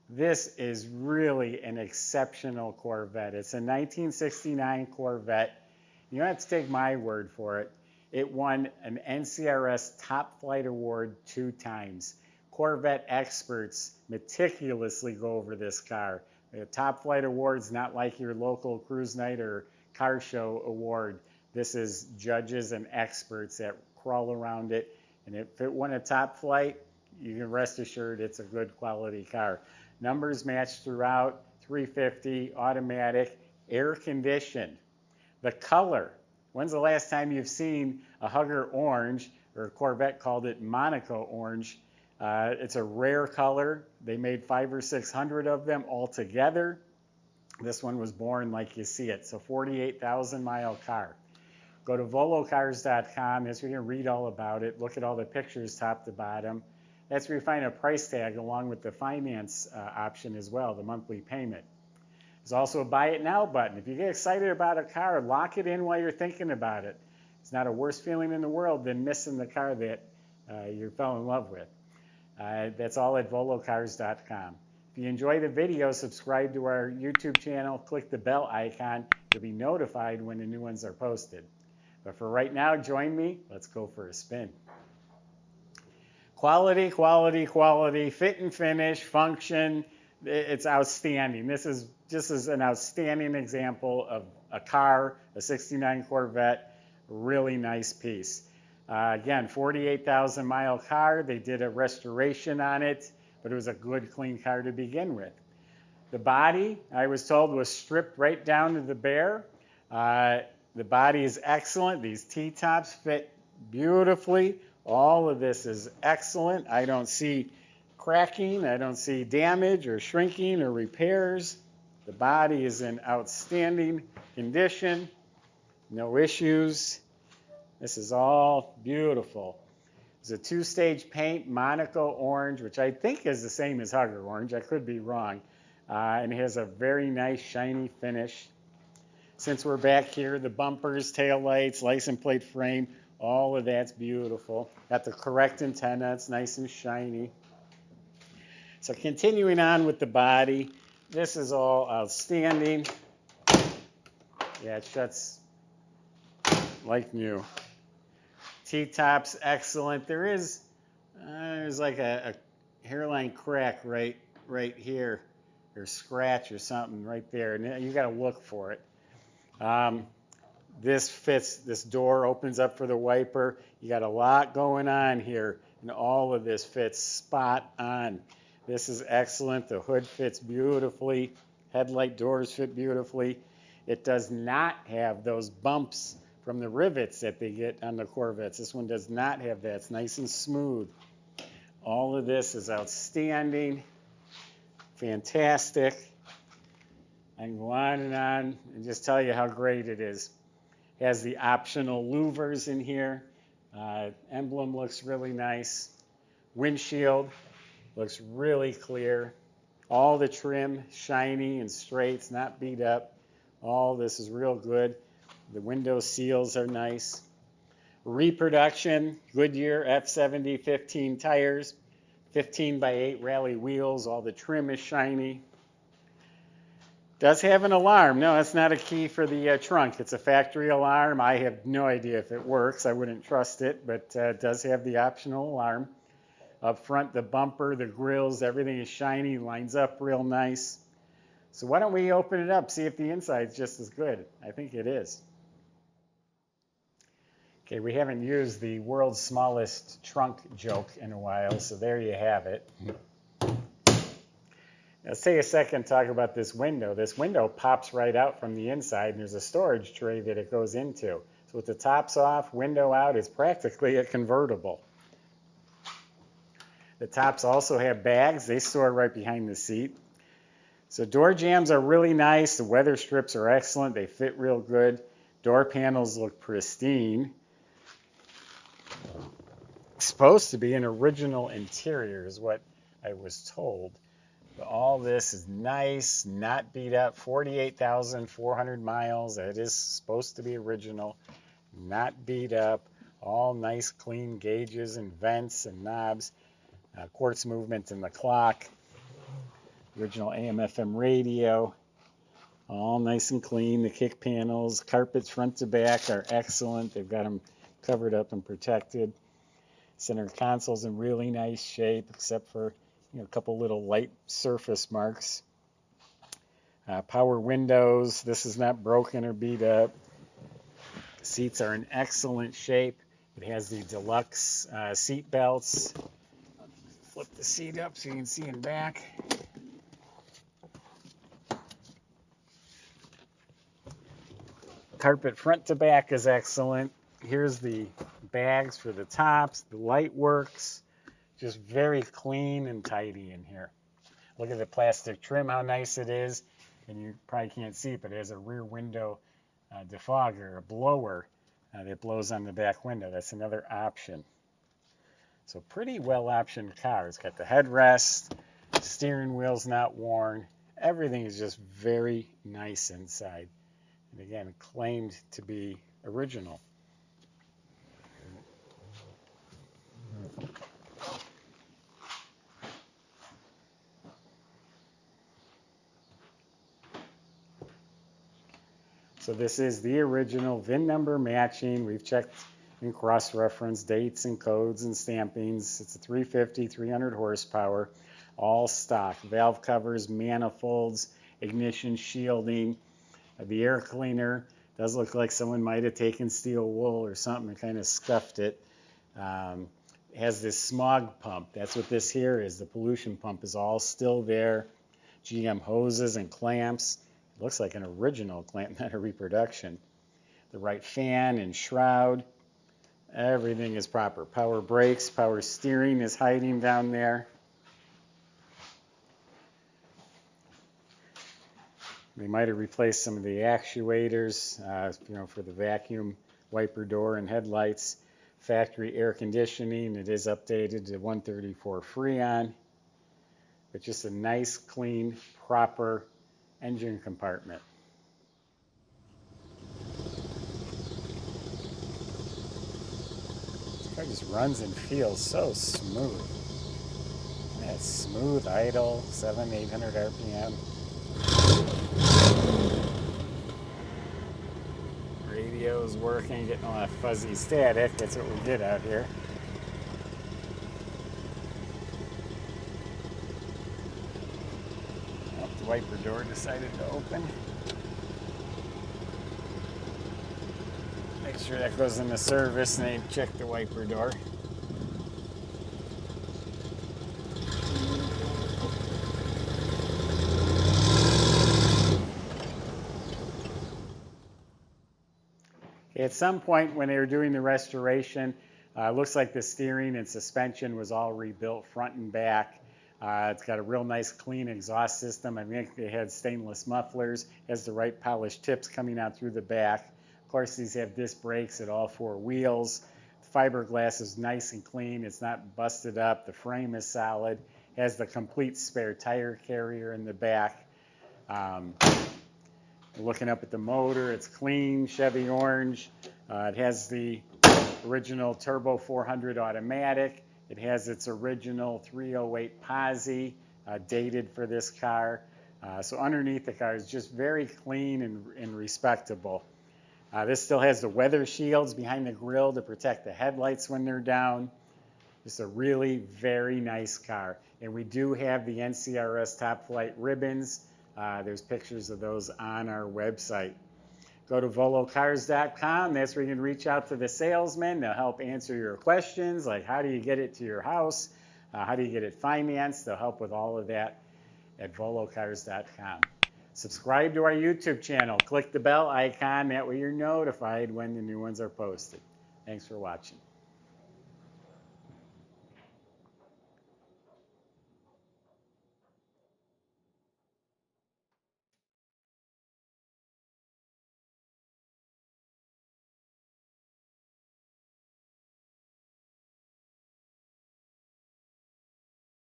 This is really an exceptional Corvette. It's a 1969 Corvette. You don't have to take my word for it. It won an NCRS Top Flight award 2 times. Corvette experts meticulously go over this car. The Top Flight award's not like your local cruise night or car show award. This is judges and experts that crawl around it. And if it won a Top Flight, you can rest assured it's a good quality car. Numbers match throughout, 350, automatic, air conditioned. The color. When's the last time you've seen a Hugger Orange, or Corvette called it Monaco Orange? It's a rare color. They made 500 or 600 of them all together. This one was born like you see it. So 48,000 mile car. Go to volocars.com. That's where you can read all about it. Look at all the pictures top to bottom. That's where you find a price tag along with the finance option as well, the monthly payment. There's also a buy it now button. If you get excited about a car, lock it in while you're thinking about it. It's not a worse feeling in the world than missing the car that you fell in love with. That's all at volocars.com. If you enjoy the video, subscribe to our YouTube channel, click the bell icon. You'll be notified when the new ones are posted. But for right now, join me. Let's go for a spin. Quality, quality, quality, fit and finish, function, it's outstanding. This is an outstanding example of a car, a 69 Corvette, really nice piece. Again, 48,000 mile car. They did a restoration on it, but it was a good, clean car to begin with. The body, I was told, was stripped right down to the bare. The body is excellent. These T-tops fit beautifully. All of this is excellent. I don't see cracking. I don't see damage or shrinking or repairs. The body is in outstanding condition. No issues. This is all beautiful. It's a 2-stage paint, Monaco Orange, which I think is the same as Hugger Orange. I could be wrong. And it has a very nice shiny finish. Since we're back here, the bumpers, taillights, license plate frame, all of that's beautiful. Got the correct antenna. It's nice and shiny. So continuing on with the body, this is all outstanding. Yeah, it shuts like new. T-tops, excellent. There's like a hairline crack right here, or scratch or something right there, and you got to look for it. This fits, this door opens up for the wiper. You got a lot going on here, and all of this fits spot on. This is excellent. The hood fits beautifully. Headlight doors fit beautifully. It does not have those bumps from the rivets that they get on the Corvettes. This one does not have that. It's nice and smooth. All of this is outstanding, fantastic. I can go on and just tell you how great it is. It has the optional louvers in here. Emblem looks really nice. Windshield looks really clear. All the trim, shiny and straight, it's not beat up. All this is real good. The window seals are nice. Reproduction, Goodyear F70 15 tires, 15x8 rally wheels. All the trim is shiny. Does have an alarm. No, that's not a key for the trunk. It's a factory alarm. I have no idea if it works. I wouldn't trust it, but it does have the optional alarm. Up front, the bumper, the grills, everything is shiny, lines up real nice. So why don't we open it up, see if the inside's just as good. I think it is. Okay, we haven't used the world's smallest trunk joke in a while, so there you have it. Let's take a second to talk about this window. This window pops right out from the inside, and there's a storage tray that it goes into. So with the tops off, window out, it's practically a convertible. The tops also have bags. They store right behind the seat. So door jambs are really nice. The weather strips are excellent. They fit real good. Door panels look pristine. It's supposed to be an original interior is what I was told. But all this is nice, not beat up, 48,400 miles. It is supposed to be original, not beat up, all nice clean gauges and vents and knobs, quartz movement in the clock. Original AM/FM radio, all nice and clean. The kick panels, carpets front to back are excellent. They've got them covered up and protected. Center console's in really nice shape, except for a couple little light surface marks. Power windows. This is not broken or beat up. Seats are in excellent shape. It has the deluxe seat belts. Flip the seat up so you can see in back. Carpet front to back is excellent. Here's the bags for the tops. The light works. Just very clean and tidy in here. Look at the plastic trim, how nice it is. And you probably can't see it, but it has a rear window defogger, a blower that blows on the back window. That's another option. So pretty well optioned car. It's got the headrest, steering wheel's not worn. Everything is just very nice inside. And again, claimed to be original. So this is the original, VIN number matching. We've checked and cross-referenced dates and codes and stampings. It's a 350, 300 horsepower, all stock. Valve covers, manifolds, ignition shielding. The air cleaner does look like someone might have taken steel wool or something and kind of scuffed it. It has this smog pump. That's what this here is. The pollution pump is all still there. GM hoses and clamps. Looks like an original clamp, not a reproduction. The right fan and shroud. Everything is proper. Power brakes, power steering is hiding down there. They might have replaced some of the actuators, for the vacuum wiper door and headlights. Factory air conditioning, it is updated to 134 Freon. But just a nice, clean, proper engine compartment. This car just runs and feels so smooth. That's smooth idle, 700-800 RPM. Radio's working, getting a lot of fuzzy static. That's what we get out here. The wiper door decided to open. Make sure that goes into service and they check the wiper door. At some point when they were doing the restoration, it looks like the steering and suspension was all rebuilt front and back. It's got a real nice clean exhaust system. I think they had stainless mufflers. It has the right polished tips coming out through the back. Of course, these have disc brakes at all four wheels. The fiberglass is nice and clean. It's not busted up. The frame is solid. It has the complete spare tire carrier in the back. Looking up at the motor, it's clean, Chevy Orange. It has the original Turbo 400 automatic. It has its original 308 Posi, dated for this car. So underneath the car is just very clean and respectable. This still has the weather shields behind the grille to protect the headlights when they're down. Just a really very nice car. And we do have the NCRS Top Flight ribbons. There's pictures of those on our website. Go to volocars.com. That's where you can reach out to the salesman. They'll help answer your questions, like how do you get it to your house? How do you get it financed? They'll help with all of that at volocars.com. Subscribe to our YouTube channel. Click the bell icon. That way you're notified when the new ones are posted. Thanks for watching.